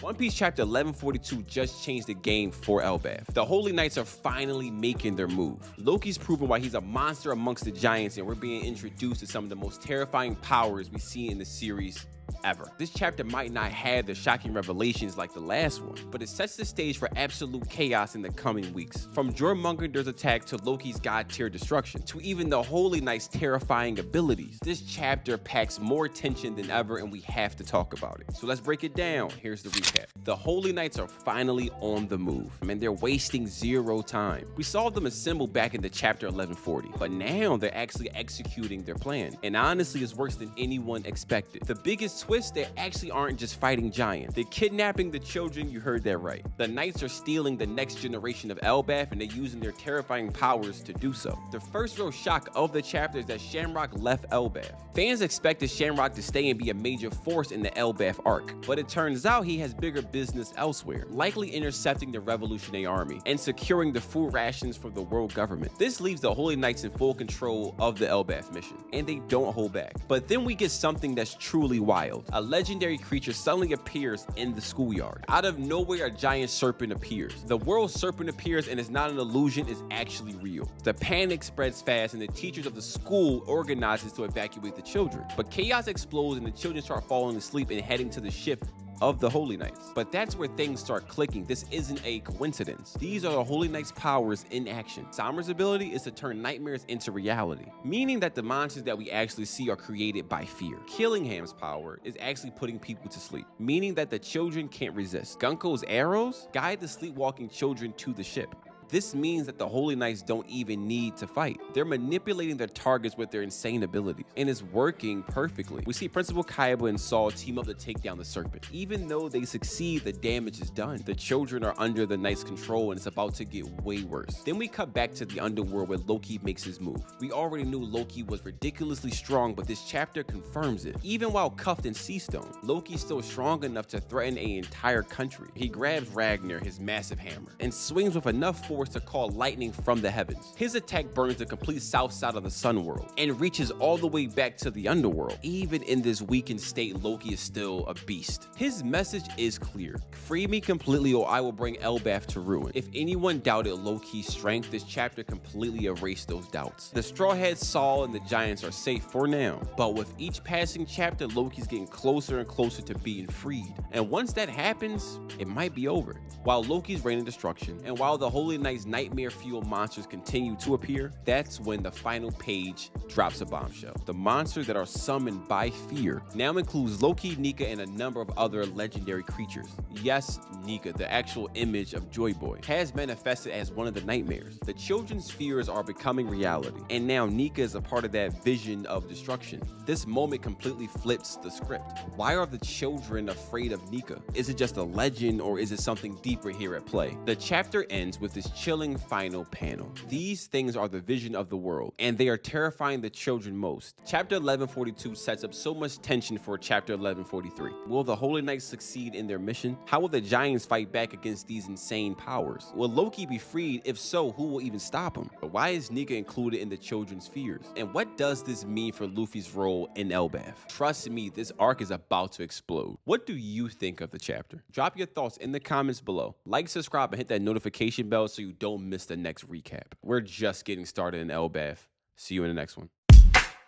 One Piece chapter 1142 just changed the game for Elbaf. The Holy Knights are finally making their move. Loki's proven why he's a monster amongst the giants, and we're being introduced to some of the most terrifying powers we see in the series ever. This chapter might not have the shocking revelations like the last one, but it sets the stage for absolute chaos in the coming weeks. From Jormungandr's attack to Loki's god-tier destruction, to even the Holy Knight's terrifying abilities. This chapter packs more tension than ever, and we have to talk about it. So let's break it down. Here's the recap. The Holy Knights are finally on the move, and they're wasting zero time. We saw them assemble back in the chapter 1140, but now they're actually executing their plan, and honestly it's worse than anyone expected. The biggest twist, they actually aren't just fighting giants. They're kidnapping the children, you heard that right. The Knights are stealing the next generation of Elbaf, and they're using their terrifying powers to do so. The first real shock of the chapter is that Shamrock left Elbaf. Fans expected Shamrock to stay and be a major force in the Elbaf arc, but it turns out he has bigger business elsewhere, likely intercepting the Revolutionary Army and securing the food rations for the world government. This leaves the Holy Knights in full control of the Elbaf mission, and they don't hold back. But then we get something that's truly wild. A legendary creature suddenly appears in the schoolyard. Out of nowhere, a giant serpent appears. The world serpent appears, and it's not an illusion, it's actually real. The panic spreads fast, and the teachers of the school organizes to evacuate the children. But chaos explodes, and the children start falling asleep and heading to the ship of the Holy Knights. But that's where things start clicking. This isn't a coincidence. These are the Holy Knights' powers in action. Sombra's ability is to turn nightmares into reality, meaning that the monsters that we actually see are created by fear. Killingham's power is actually putting people to sleep, meaning that the children can't resist. Gunko's arrows guide the sleepwalking children to the ship. This means that the Holy Knights don't even need to fight. They're manipulating their targets with their insane abilities, and it's working perfectly. We see Principal Kaiba and Saul team up to take down the serpent. Even though they succeed, the damage is done. The children are under the Knights' control, and it's about to get way worse. Then we cut back to the Underworld where Loki makes his move. We already knew Loki was ridiculously strong, but this chapter confirms it. Even while cuffed in Sea Stone, Loki's still strong enough to threaten an entire country. He grabs Ragnar, his massive hammer, and swings with enough force to call lightning from the heavens. His attack burns the complete south side of the sun world and reaches all the way back to the underworld. Even in this weakened state, Loki is still a beast. His message is clear: free me completely or I will bring Elbaf to ruin. If anyone doubted Loki's strength, this chapter completely erased those doubts. The Straw Hats, Saul, and the giants are safe for now, but with each passing chapter, Loki's getting closer and closer to being freed. And once that happens, it might be over. While Loki's reigning destruction, and while the Holy Knight's nightmare-fueled monsters continue to appear, that's when the final page drops a bombshell. The monsters that are summoned by fear now includes Loki, Nika, and a number of other legendary creatures. Yes, Nika, the actual image of Joy Boy, has manifested as one of the nightmares. The children's fears are becoming reality, and now Nika is a part of that vision of destruction. This moment completely flips the script. Why are the children afraid of Nika? Is it just a legend, or is it something deeper here at play? The chapter ends with this chilling final panel. These things are the vision of the world, and they are terrifying the children most. Chapter 1142 sets up so much tension for chapter 1143. Will the Holy Knights succeed in their mission? How will the giants fight back against these insane powers? Will Loki be freed? If so, who will even stop him? But why is Nika included in the children's fears? And what does this mean for Luffy's role in Elbaf? Trust me, this arc is about to explode. What do you think of the chapter? Drop your thoughts in the comments below. Like, subscribe, and hit that notification bell so you don't miss the next recap. We're just getting started in Elbaf. See you in the next one.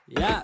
Yeah.